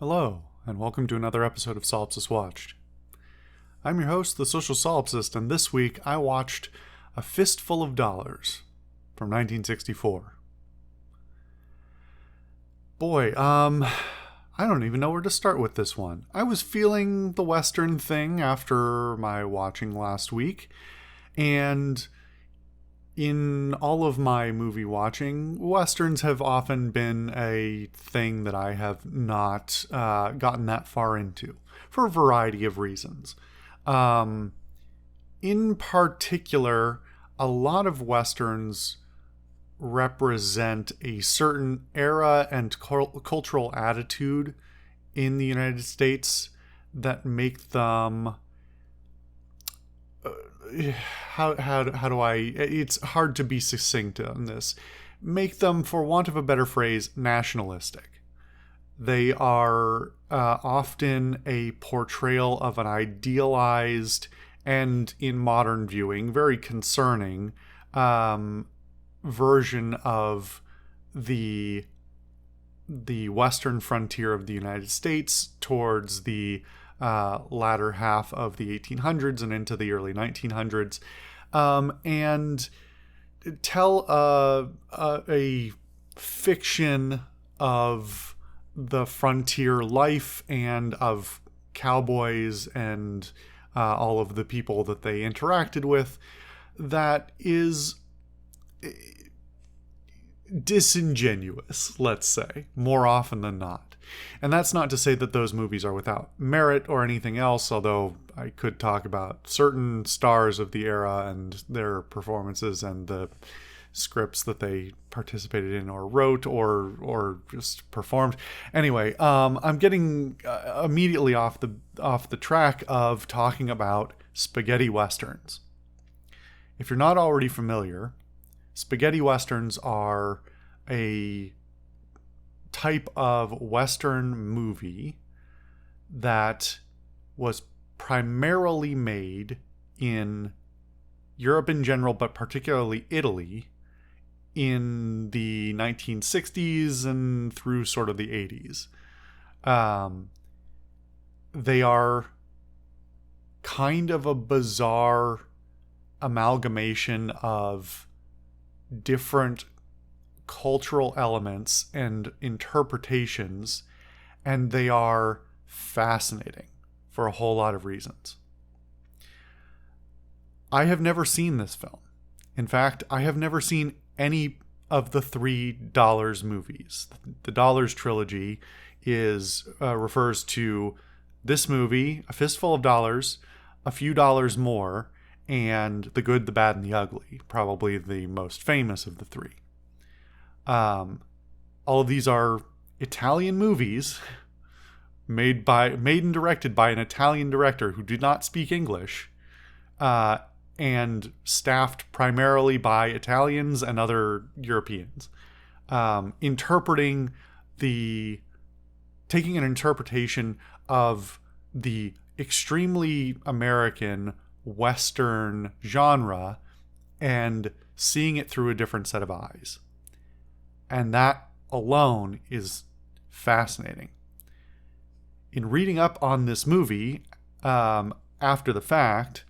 Hello, and welcome to another episode of Solipsist Watched. I'm your host, the Social Solipsist, and this week I watched A Fistful of Dollars from 1964. Boy, I don't even know where to start with this one. I was feeling the Western thing after my watching last week, and in all of my movie watching, Westerns have often been a thing that I have not gotten that far into, for a variety of reasons. In particular, a lot of Westerns represent a certain era and cultural attitude in the United States that make them... How do I... It's hard to be succinct on this. Make them, for want of a better phrase, nationalistic. They are often a portrayal of an idealized and, in modern viewing, very concerning version of the western frontier of the United States towards the latter half of the 1800s and into the early 1900s, and tell a fiction of the frontier life and of cowboys and all of the people that they interacted with that is disingenuous, let's say, more often than not. And that's not to say that those movies are without merit or anything else, although I could talk about certain stars of the era and their performances and the scripts that they participated in or wrote or just performed. Anyway, I'm getting immediately off the track of talking about spaghetti westerns. If you're not already familiar, spaghetti westerns are a type of Western movie that was primarily made in Europe in general, but particularly Italy, in the 1960s and through sort of the 80s. They are kind of a bizarre amalgamation of different cultural elements and interpretations, and they are fascinating for a whole lot of reasons. I have never seen this film. In fact, I have never seen any of the three Dollars movies. The Dollars trilogy refers to this movie, A Fistful of Dollars, A Few Dollars More, and The Good, the Bad, and the Ugly, probably the most famous of the three. All of these are Italian movies made and directed by an Italian director who did not speak English, and staffed primarily by Italians and other Europeans, taking an interpretation of the extremely American Western genre and seeing it through a different set of eyes. And that alone is fascinating. In reading up on this movie, after the fact,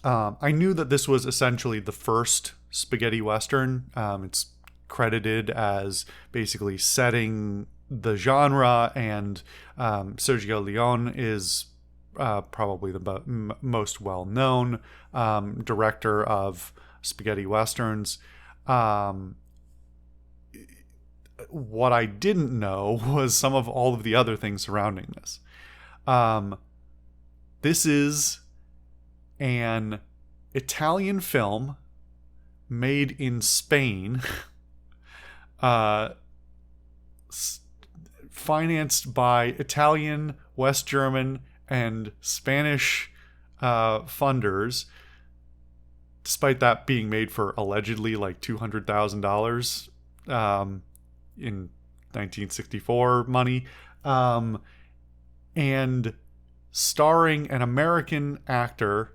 I knew that this was essentially the first spaghetti western. It's credited as basically setting the genre, and Sergio Leone is probably the most well-known director of spaghetti westerns. What I didn't know was some of all of the other things surrounding this. This is an Italian film made in Spain, financed by Italian, West German, and Spanish funders, despite that being made for allegedly like $200,000 in 1964 money, and starring an American actor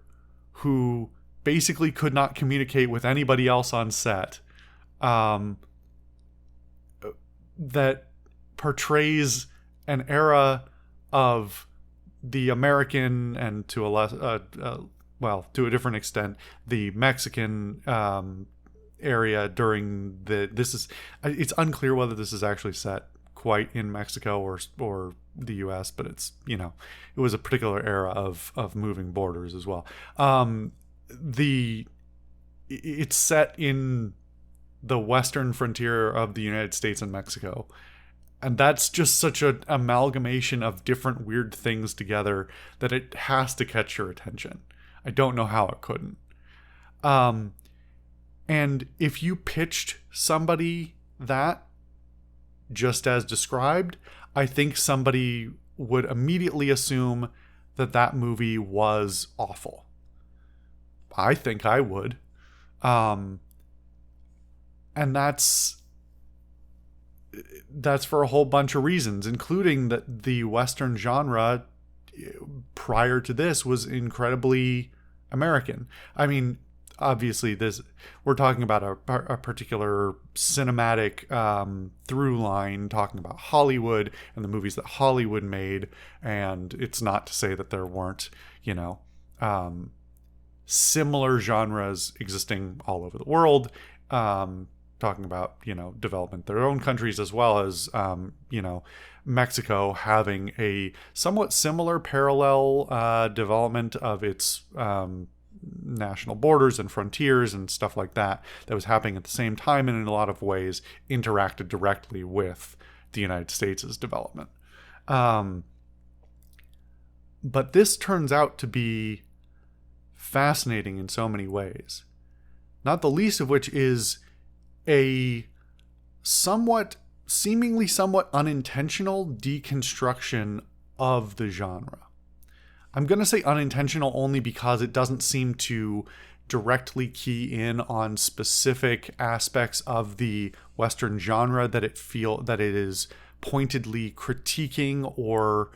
who basically could not communicate with anybody else on set, that portrays an era of the American and to a less, well, to a different extent, the Mexican area during it's unclear whether this is actually set quite in Mexico or the U.S., but it's, it was a particular era of moving borders as well. It's set in the western frontier of the United States and Mexico. And that's just such an amalgamation of different weird things together that it has to catch your attention. I don't know how it couldn't. And if you pitched somebody that just as described, I think somebody would immediately assume that that movie was awful. I think I would. And that's for a whole bunch of reasons, including that the Western genre prior to this was incredibly American. I mean, obviously we're talking about a particular cinematic through line, talking about Hollywood and the movies that Hollywood made. And it's not to say that there weren't, similar genres existing all over the world, talking about, development their own countries, as well as, Mexico having a somewhat similar parallel development of its national borders and frontiers and stuff like that was happening at the same time, and in a lot of ways interacted directly with the United States' development. But this turns out to be fascinating in so many ways, not the least of which is a seemingly somewhat unintentional deconstruction of the genre. I'm going to say unintentional only because it doesn't seem to directly key in on specific aspects of the Western genre that it is pointedly critiquing or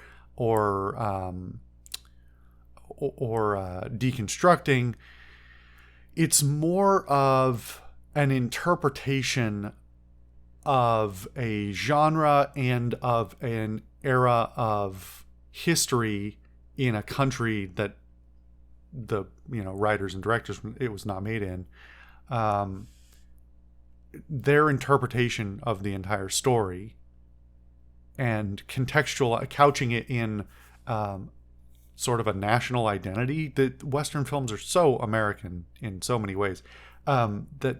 deconstructing. It's more of an interpretation of a genre and of an era of history in a country that the writers and directors it was not made in, their interpretation of the entire story and couching it in sort of a national identity. That Western films are so American in so many ways, that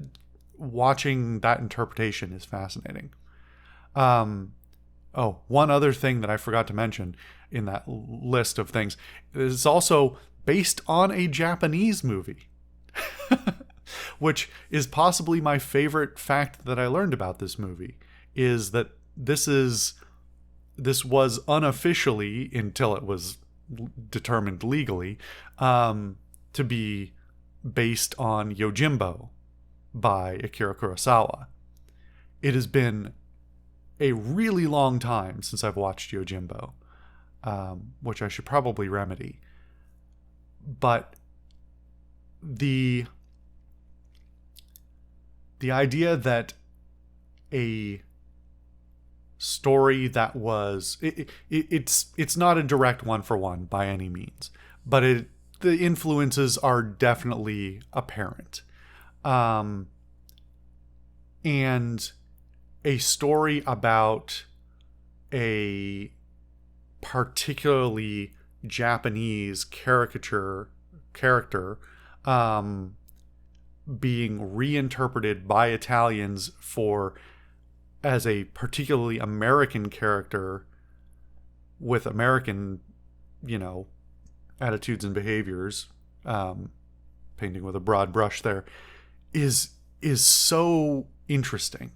watching that interpretation is fascinating. One other thing that I forgot to mention in that list of things is also based on a Japanese movie, which is possibly my favorite fact that I learned about this movie, is that this was unofficially, until it was determined legally, to be based on Yojimbo by Akira Kurosawa. It has been a really long time since I've watched Yojimbo, which I should probably remedy. But the idea that a story that was it's not a direct one for one by any means, but the influences are definitely apparent, and a story about a particularly Japanese character being reinterpreted by Italians as a particularly American character with American, attitudes and behaviors, painting with a broad brush there, is so interesting.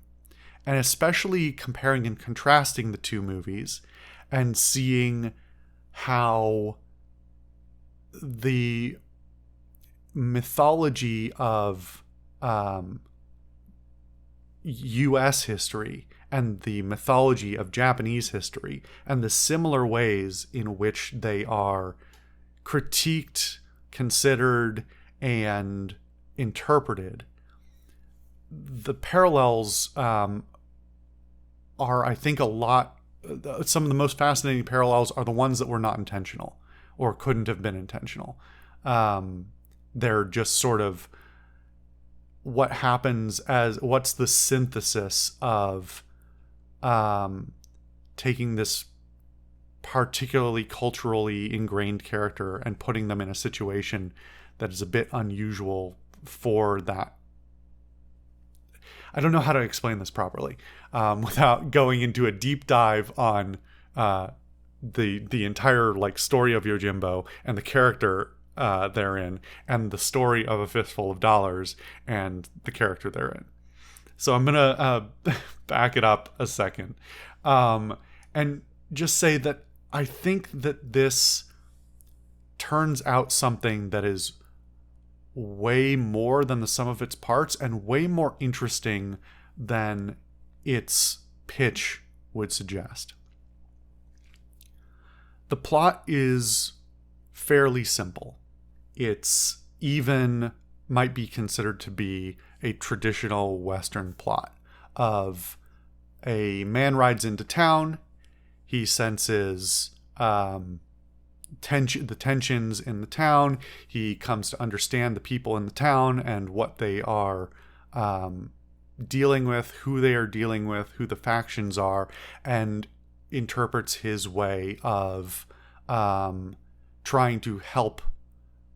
And especially comparing and contrasting the two movies and seeing how the mythology of U.S. history and the mythology of Japanese history and the similar ways in which they are critiqued, considered, and interpreted. The parallels are, I think, a lot some of the most fascinating parallels are the ones that were not intentional or couldn't have been intentional. They're just sort of what happens as what's the synthesis of taking this particularly culturally ingrained character and putting them in a situation that is a bit unusual for that. I don't know how to explain this properly without going into a deep dive on the entire like story of Yojimbo and the character therein, and the story of A Fistful of Dollars and the character therein. So I'm gonna back it up a second, and just say that I think that this turns out something that is way more than the sum of its parts and way more interesting than its pitch would suggest. The plot is fairly simple. It's even might be considered to be a traditional Western plot of a man rides into town. He senses the tensions in the town. He comes to understand the people in the town and what they are dealing with, who they are dealing with, who the factions are, and interprets his way of trying to help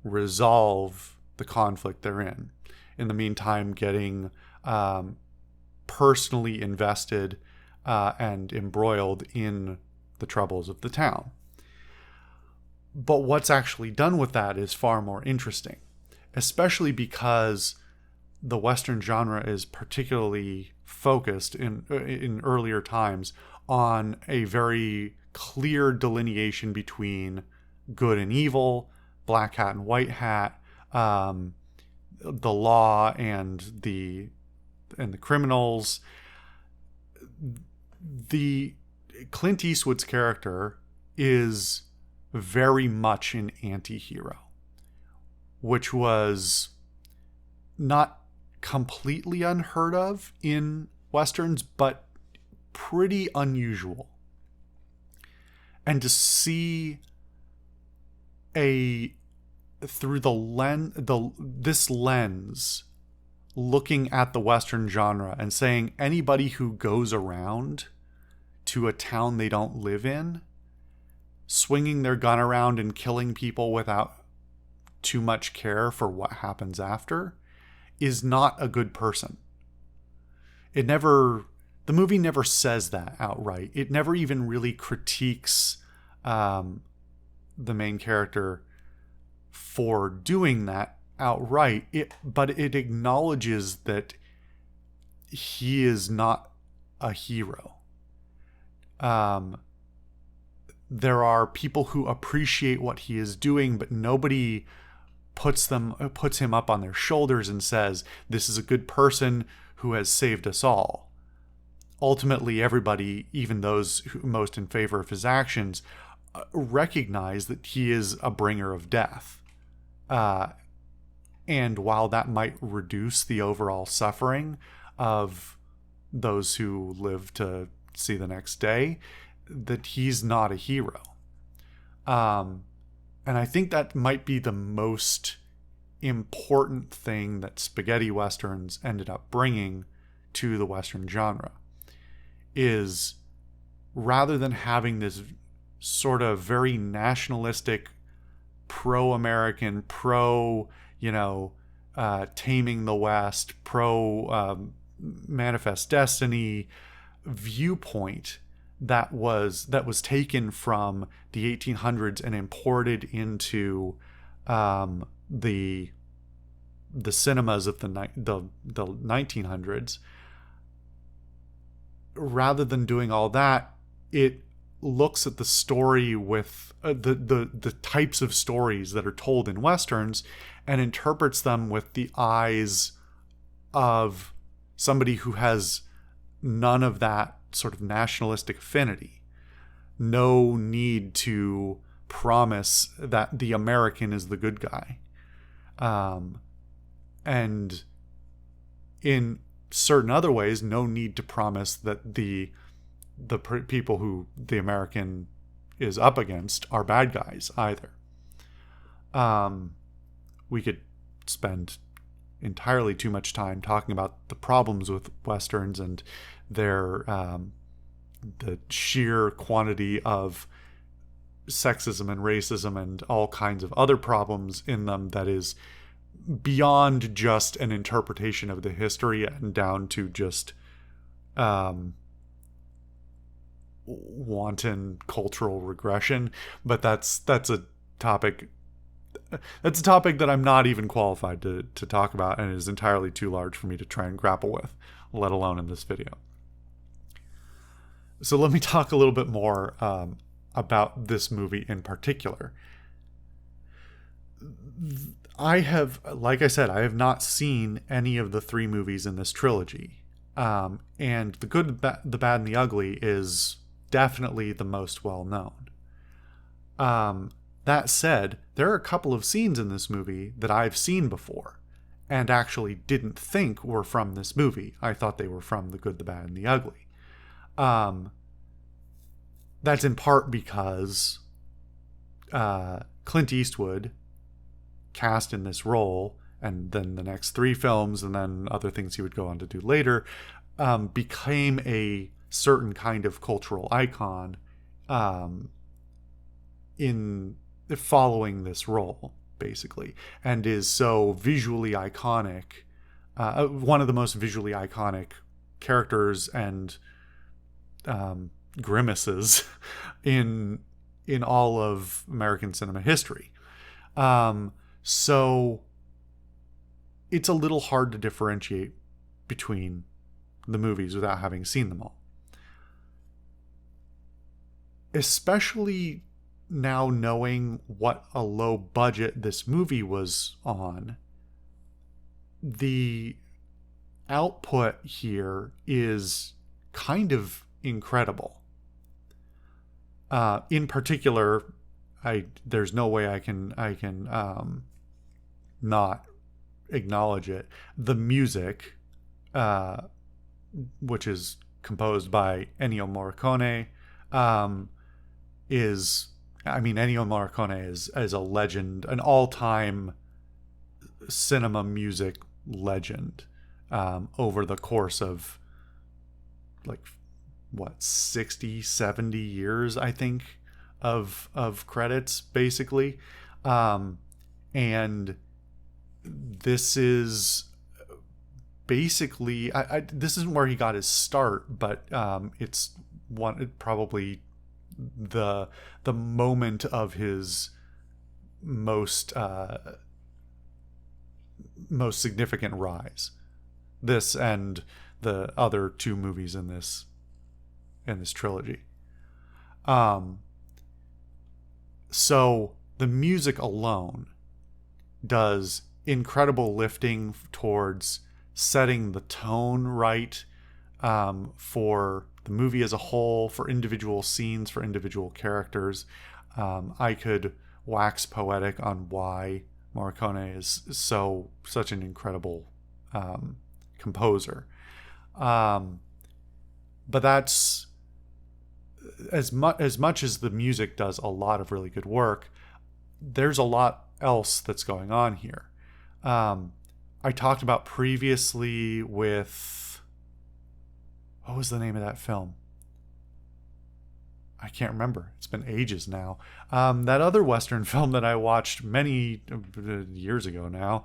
resolve the conflict they're in. In the meantime, getting personally invested and embroiled in the troubles of the town. But what's actually done with that is far more interesting, especially because the Western genre is particularly focused in earlier times on a very clear delineation between good and evil, black hat and white hat, the law and the criminals. The Clint Eastwood's character is very much an anti-hero, which was not completely unheard of in Westerns, but pretty unusual. And to see through this lens looking at the Western genre and saying anybody who goes around to a town they don't live in, swinging their gun around and killing people without too much care for what happens after, is not a good person. The movie never says that outright. It never even really critiques the main character for doing that outright. But it acknowledges that he is not a hero. There are people who appreciate what he is doing, but nobody puts him up on their shoulders and says, this is a good person who has saved us all. Ultimately, everybody, even those who most in favor of his actions, recognize that he is a bringer of death. And while that might reduce the overall suffering of those who live to see the next day, that he's not a hero. And I think that might be the most important thing that spaghetti westerns ended up bringing to the Western genre, is rather than having this sort of very nationalistic, pro-American, taming the West, Manifest Destiny viewpoint that was taken from the 1800s and imported into the cinemas of the 1900s. Rather than doing all that, it looks at the story with the types of stories that are told in Westerns and interprets them with the eyes of somebody who has none of that sort of nationalistic affinity. No need to promise that the American is the good guy. And in certain other ways, no need to promise that the the people who the American is up against are bad guys either. We could spend entirely too much time talking about the problems with Westerns and their the sheer quantity of sexism and racism and all kinds of other problems in them that is beyond just an interpretation of the history and down to just wanton cultural regression. But that's a topic that I'm not even qualified to talk about, and is entirely too large for me to try and grapple with, let alone in this video. So let me talk a little bit more about this movie in particular. Like I said, I have not seen any of the 3 movies in this trilogy. And The Good, the Bad, and the Ugly is definitely the most well known. That said, there are a couple of scenes in this movie that I've seen before and actually didn't think were from this movie. I thought they were from The Good, the Bad, and the Ugly. That's in part because Clint Eastwood, cast in this role, and then the next 3 films, and then other things he would go on to do later, became a certain kind of cultural icon in following this role, basically, and is so visually iconic, one of the most visually iconic characters and grimaces in all of American cinema history. So it's a little hard to differentiate between the movies without having seen them all. Especially now knowing what a low budget this movie was on, the output here is kind of incredible. In particular, there's no way I can not acknowledge it. The music, which is composed by Ennio Morricone, Ennio Morricone is a legend, an all-time cinema music legend, over the course of 60, 70 years, I think, of credits, basically. And this is basically, this isn't where he got his start, but it's probably the moment of his most significant rise. This and the other 2 movies in this trilogy. So the music alone does incredible lifting towards setting the tone right, for the movie as a whole, for individual scenes, for individual characters. I could wax poetic on why Morricone is such an incredible composer. But that's as much as the music does a lot of really good work, there's a lot else that's going on here. I talked about previously with, what was the name of that film? I can't remember. It's been ages now. That other Western film that I watched many years ago now,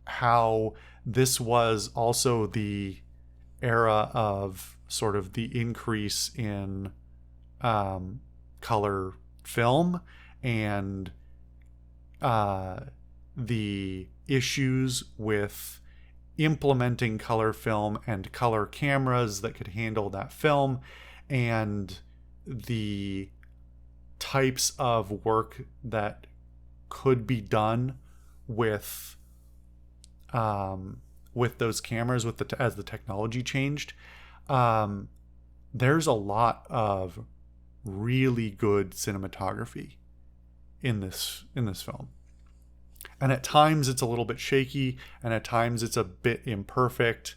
how this was also the era of sort of the increase in color film and the issues with implementing color film and color cameras that could handle that film, and the types of work that could be done with those cameras as the technology changed. There's a lot of really good cinematography in this film. And at times it's a little bit shaky, and at times it's a bit imperfect.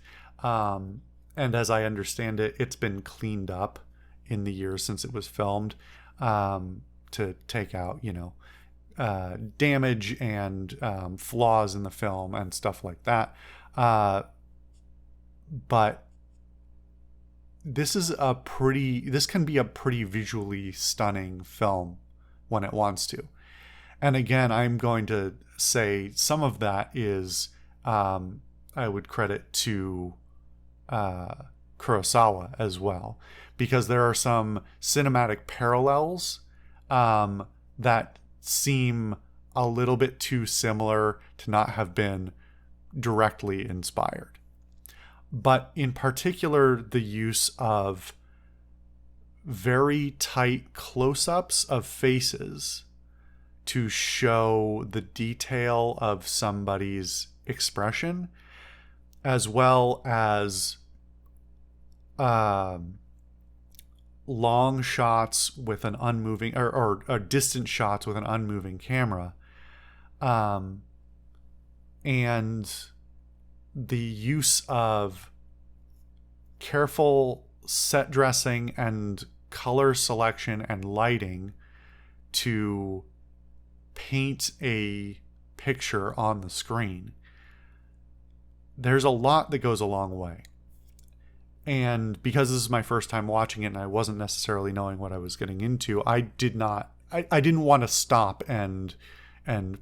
And as I understand it, it's been cleaned up in the years since it was filmed, to take out, damage and flaws in the film and stuff like that. But this can be a pretty visually stunning film when it wants to. And again, I'm going to say some of that is, I would credit to Kurosawa as well, because there are some cinematic parallels that seem a little bit too similar to not have been directly inspired. But in particular, the use of very tight close-ups of faces to show the detail of somebody's expression, as well as long shots with an unmoving or distant shots with an unmoving camera, and the use of careful set dressing and color selection and lighting to paint a picture on the screen. There's a lot that goes a long way. And because this is my first time watching it and I wasn't necessarily knowing what I was getting into, I didn't want to stop and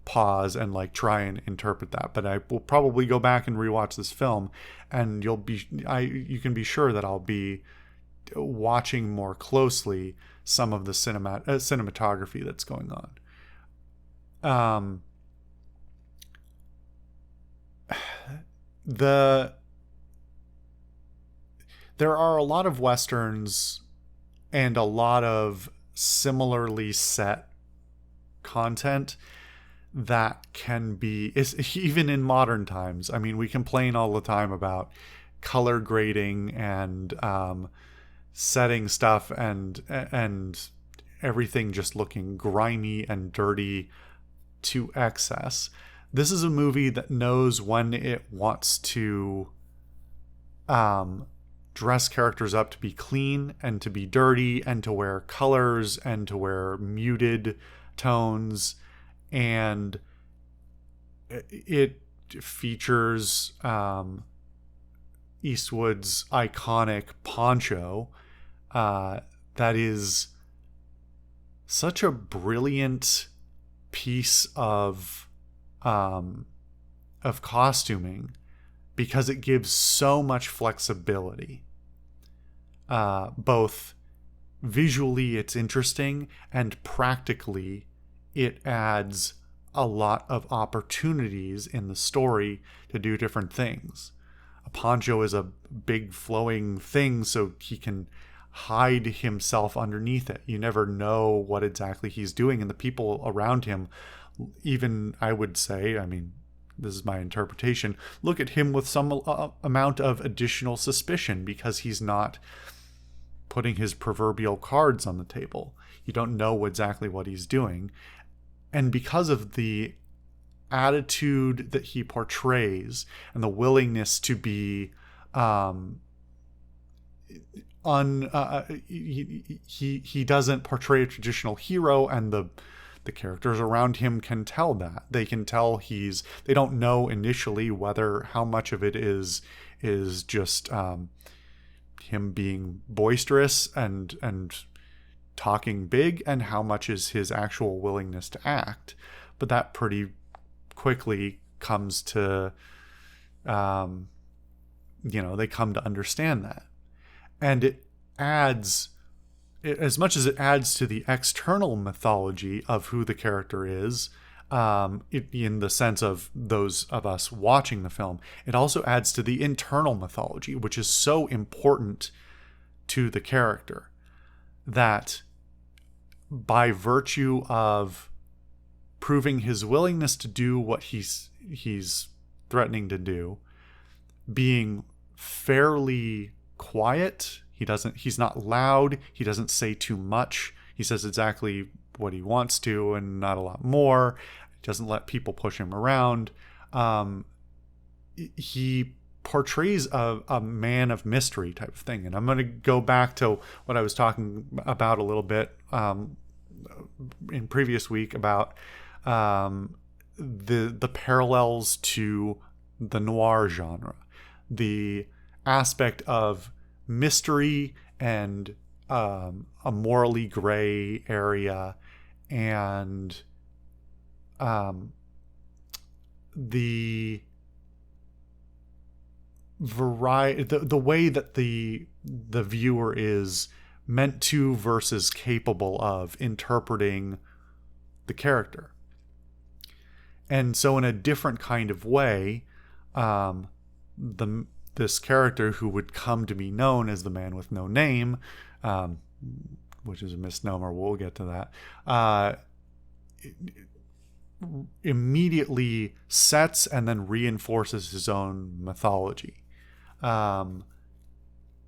pause and like try and interpret that. But I will probably go back and rewatch this film, and you can be sure that I'll be watching more closely some of the cinematography that's going on. There are a lot of Westerns and a lot of similarly set content that can be, even in modern times. I mean, we complain all the time about color grading and setting stuff and everything just looking grimy and dirty to excess. This is a movie that knows when it wants to dress characters up to be clean and to be dirty and to wear colors and to wear muted tones. And it features Eastwood's iconic poncho that is such a brilliant piece of costuming, because it gives so much flexibility. Both visually it's interesting, and practically it adds a lot of opportunities in the story to do different things. A poncho is a big flowing thing, so he can hide himself underneath it. You never know what exactly he's doing, and the people around him, even, I would say, I mean, this is my interpretation, look at him with some amount of additional suspicion, because he's not putting his proverbial cards on the table. You don't know exactly what he's doing. And because of the attitude that he portrays and the willingness to be he doesn't portray a traditional hero, and the characters around him can tell that. They can tell they don't know initially how much of it is just him being boisterous and talking big, and how much is his actual willingness to act. But that pretty quickly comes to, they come to understand that. And it adds, as much as it adds to the external mythology of who the character is, in the sense of those of us watching the film, it also adds to the internal mythology, which is so important to the character, that by virtue of proving his willingness to do what he's threatening to do, being fairly quiet, he's not loud, he doesn't say too much, he says exactly what he wants to and not a lot more, he doesn't let people push him around. He portrays a man of mystery type of thing. And I'm going to go back to what I was talking about a little bit in previous week about the parallels to the noir genre, the aspect of mystery and a morally gray area, and the variety, the way that the viewer is meant to versus capable of interpreting the character. And so in a different kind of way, this character who would come to be known as the man with no name, which is a misnomer, we'll get to that, immediately sets and then reinforces his own mythology. And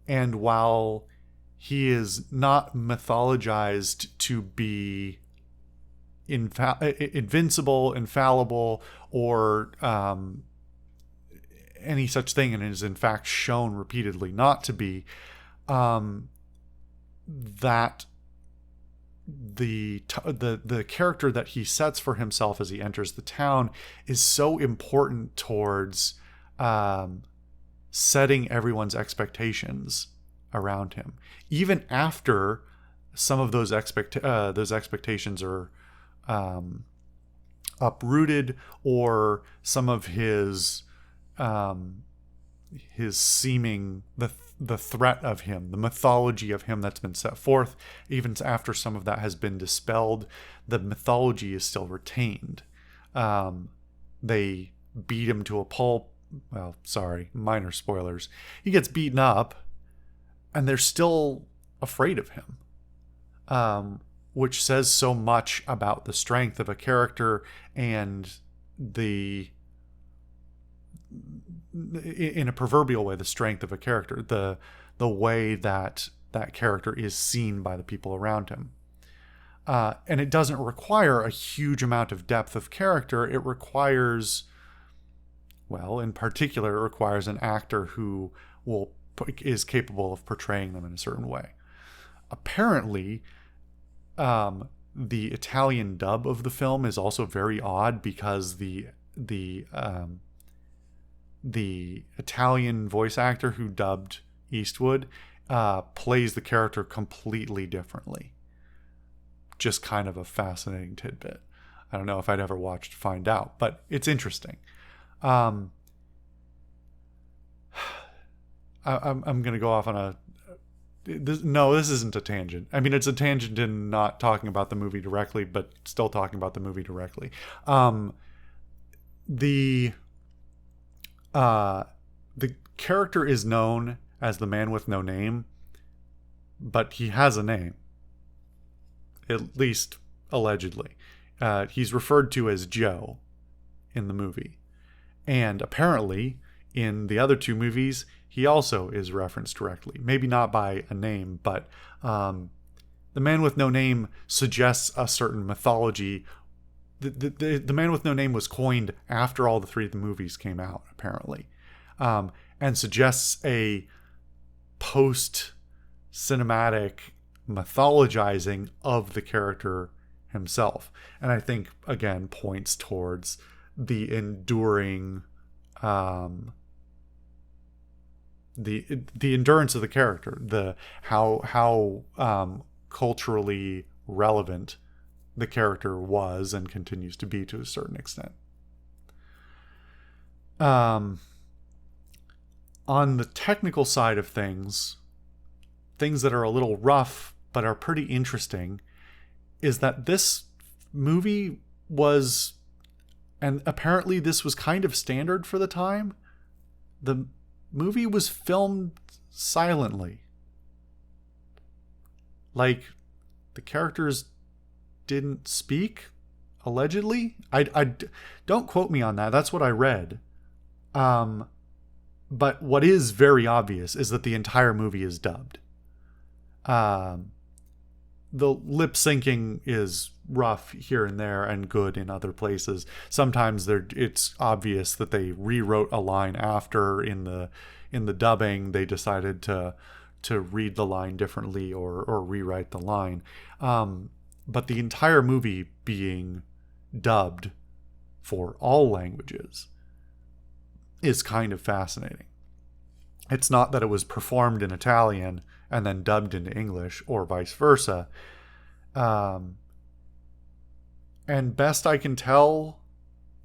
while he is not mythologized to be invincible, infallible, or any such thing, and is in fact shown repeatedly not to be, that the character that he sets for himself as he enters the town is so important towards setting everyone's expectations around him, even after some of those expectations are uprooted, or some of his seeming, the threat of him, the mythology of him that's been set forth, even after some of that has been dispelled, the mythology is still retained. They beat him to a pulp. Well, sorry, minor spoilers. He gets beaten up, and they're still afraid of him, which says so much about the strength of a character and in a proverbial way, the strength of a character, the way that character is seen by the people around him. And it doesn't require a huge amount of depth of character. It requires, well, in particular, it requires an actor who is capable of portraying them in a certain way. Apparently, the Italian dub of the film is also very odd, because the Italian voice actor who dubbed Eastwood plays the character completely differently. Just kind of a fascinating tidbit. I don't know if I'd ever watch to find out, but it's interesting. I'm going to go off on this isn't a tangent. I mean, it's a tangent in not talking about the movie directly, but still talking about the movie directly. The character is known as the man with no name, but he has a name, at least allegedly. He's referred to as Joe in the movie. And apparently, in the other two movies, he also is referenced directly. Maybe not by a name, but the man with no name suggests a certain mythology. The man with no name was coined after all the three of the movies came out, apparently, and suggests a post-cinematic mythologizing of the character himself. And I think, again, points towards the enduring, the endurance of the character, the how culturally relevant the character was and continues to be to a certain extent. On the technical side of things that are a little rough but are pretty interesting, is that this movie was, and apparently this was kind of standard for the time, the movie was filmed silently. Like, the characters didn't speak, allegedly. I don't quote me on that. That's what I read. But what is very obvious is that the entire movie is dubbed. the lip syncing is rough here and there and good in other places. Sometimes it's obvious that they rewrote a line after in the dubbing. They decided to read the line differently or rewrite the line. But the entire movie being dubbed for all languages is kind of fascinating. It's not that it was performed in Italian and then dubbed into English or vice versa. And best I can tell,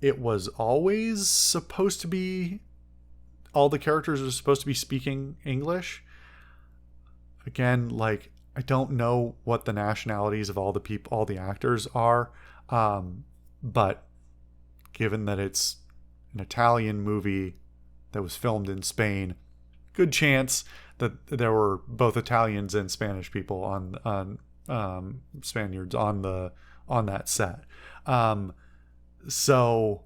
it was always supposed to be, all the characters are supposed to be speaking English. Again, like, I don't know what the nationalities of all the actors are. But given that it's an Italian movie that was filmed in Spain, good chance that there were both Italians and Spanish people on Spaniards on that set. So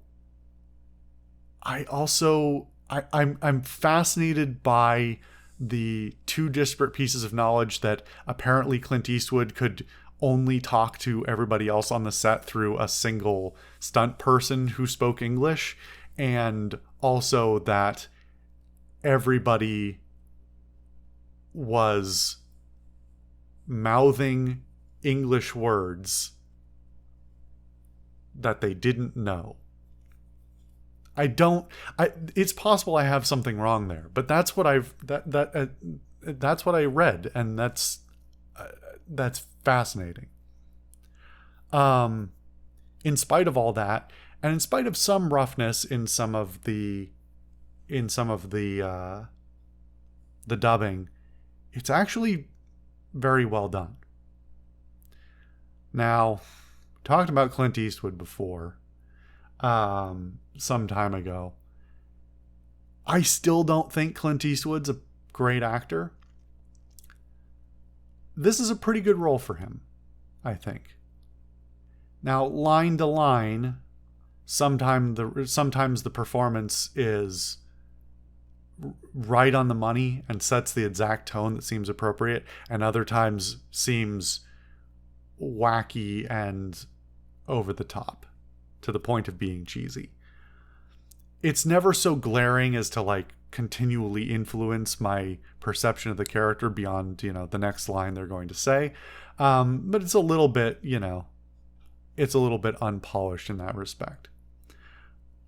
I'm fascinated by the two disparate pieces of knowledge that apparently Clint Eastwood could only talk to everybody else on the set through a single stunt person who spoke English, and also that everybody was mouthing English words that they didn't know. It's possible I have something wrong there, but that's what that's what I read, and that's fascinating. In spite of all that, and in spite of some roughness in some of the dubbing, it's actually very well done. Now, talked about Clint Eastwood before, some time ago. I still don't think Clint Eastwood's a great actor. This is a pretty good role for him, I think. Now, line to line, sometimes the performance is right on the money and sets the exact tone that seems appropriate, and other times seems wacky and over the top to the point of being cheesy. It's never so glaring as to like continually influence my perception of the character beyond, the next line they're going to say. But it's a little bit, it's a little bit unpolished in that respect.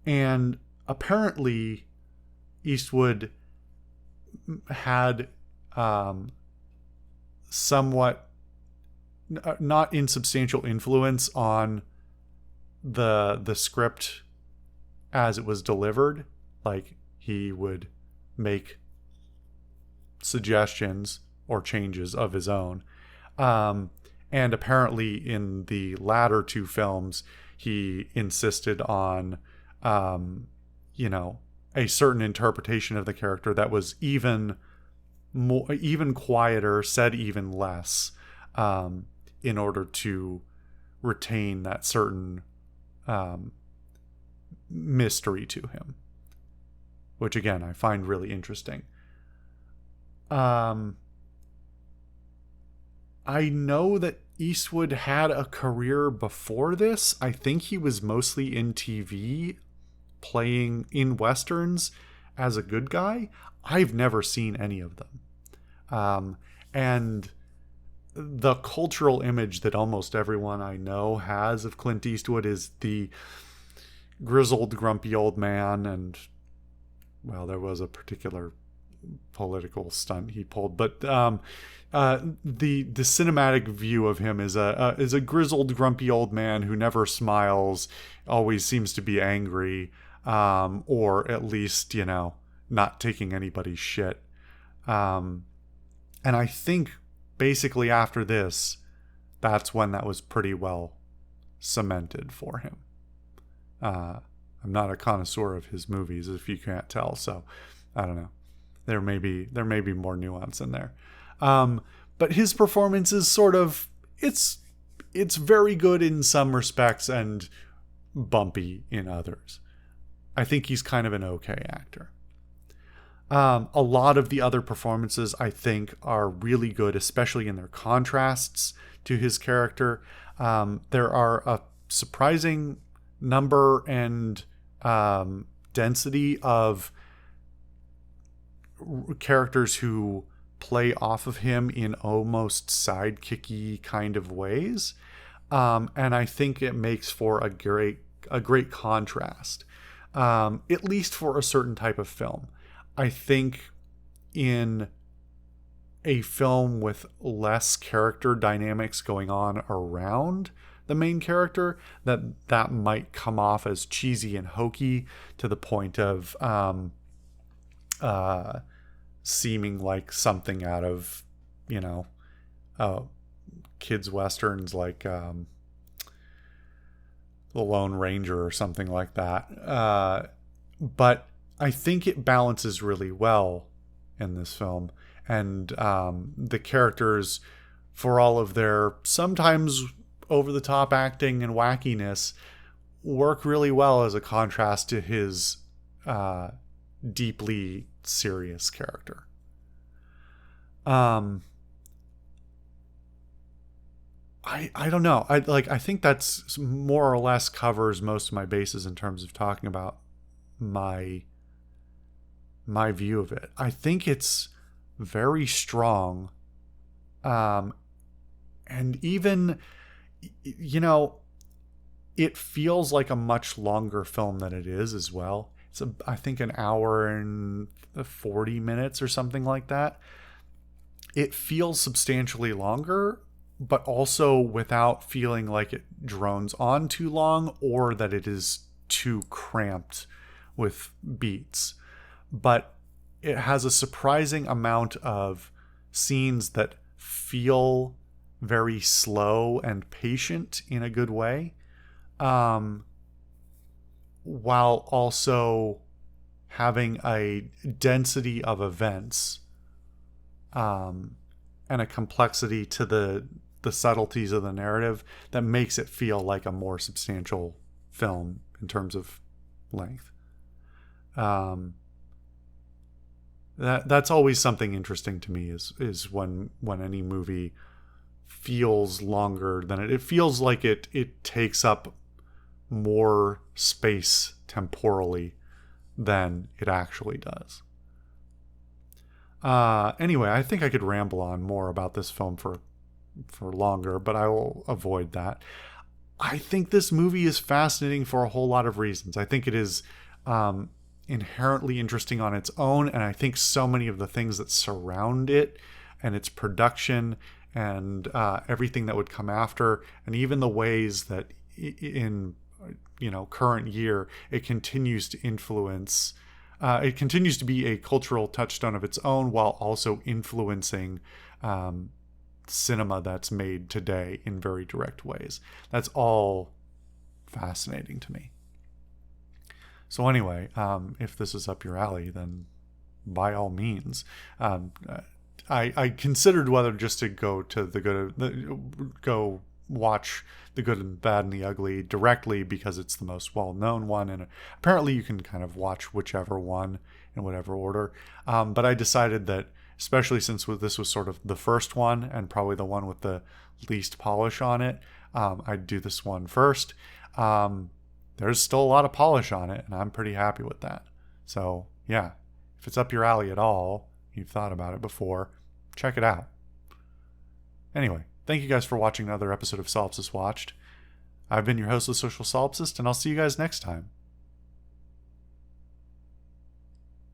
And apparently Eastwood had somewhat not insubstantial influence on the script as it was delivered. Like, he would make suggestions or changes of his own. And apparently in the latter two films, he insisted on, a certain interpretation of the character that was even quieter, said even less, in order to retain that certain mystery to him, which again I find really interesting. I know that Eastwood had a career before this. I think he was mostly in TV, playing in westerns as a good guy. I've never seen any of them. And the cultural image that almost everyone I know has of Clint Eastwood is the grizzled, grumpy old man. And, well, there was a particular political stunt he pulled, but the cinematic view of him is a grizzled, grumpy old man who never smiles, always seems to be angry, or at least, not taking anybody's shit. And I think basically after this, that's when that was pretty well cemented for him. I'm not a connoisseur of his movies, if you can't tell, so I don't know. There may be more nuance in there. But his performance is sort of, it's very good in some respects and bumpy in others. I think he's kind of an okay actor. A lot of the other performances, I think, are really good, especially in their contrasts to his character. There are a surprising number and density of characters who play off of him in almost sidekicky kind of ways. And I think it makes for a great contrast, at least for a certain type of film. I think in a film with less character dynamics going on around the main character, that might come off as cheesy and hokey to the point of seeming like something out of, kids westerns like The Lone Ranger or something like that. But I think it balances really well in this film. And the characters, for all of their sometimes over-the-top acting and wackiness, work really well as a contrast to his deeply serious character. I don't know. I think that's more or less covers most of my bases in terms of talking about my view of it. I think it's very strong. And even, it feels like a much longer film than it is as well. It's I think an hour and 40 minutes or something like that. It feels substantially longer, but also without feeling like it drones on too long or that it is too cramped with beats. But it has a surprising amount of scenes that feel very slow and patient in a good way, while also having a density of events, and a complexity to the subtleties of the narrative that makes it feel like a more substantial film in terms of length. That's always something interesting to me is when any movie feels longer than it feels like it takes up more space temporally than it actually does. Anyway, I think I could ramble on more about this film for longer, but I will avoid that. I think this movie is fascinating for a whole lot of reasons. I think it is inherently interesting on its own, and I think so many of the things that surround it and its production and everything that would come after, and even the ways that in current year it continues to influence, it continues to be a cultural touchstone of its own while also influencing cinema that's made today in very direct ways. That's all fascinating to me. So anyway, if this is up your alley, then by all means. I considered whether just to go watch The Good and Bad and the Ugly directly because it's the most well-known one, and apparently you can kind of watch whichever one in whatever order. But I decided that, especially since this was sort of the first one and probably the one with the least polish on it, I'd do this one first. There's still a lot of polish on it, and I'm pretty happy with that. So, yeah, if it's up your alley at all, you've thought about it before, check it out. Anyway, thank you guys for watching another episode of Solipsist Watched. I've been your host, the Social Solipsist, and I'll see you guys next time.